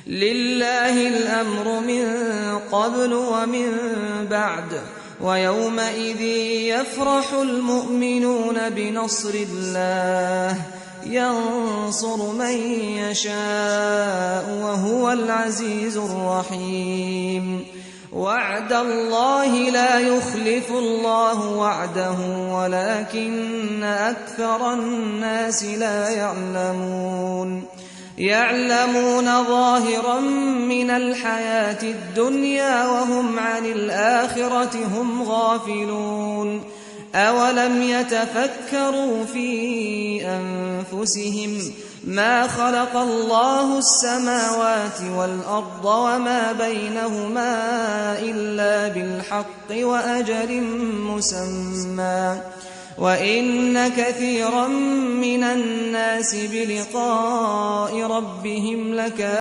لله الأمر من قبل ومن بعد ويومئذ يفرح المؤمنون بنصر الله ينصر من يشاء وهو العزيز الرحيم وعد الله لا يخلف الله وعده ولكن أكثر الناس لا يعلمون ظاهرا من الحياة الدنيا وهم عن الآخرة هم غافلون أولم يتفكروا في أنفسهم ما خلق الله السماوات والأرض وما بينهما إلا بالحق وأجل مسمى وإن كثيرا من الناس بلقاء ربهم لكافرون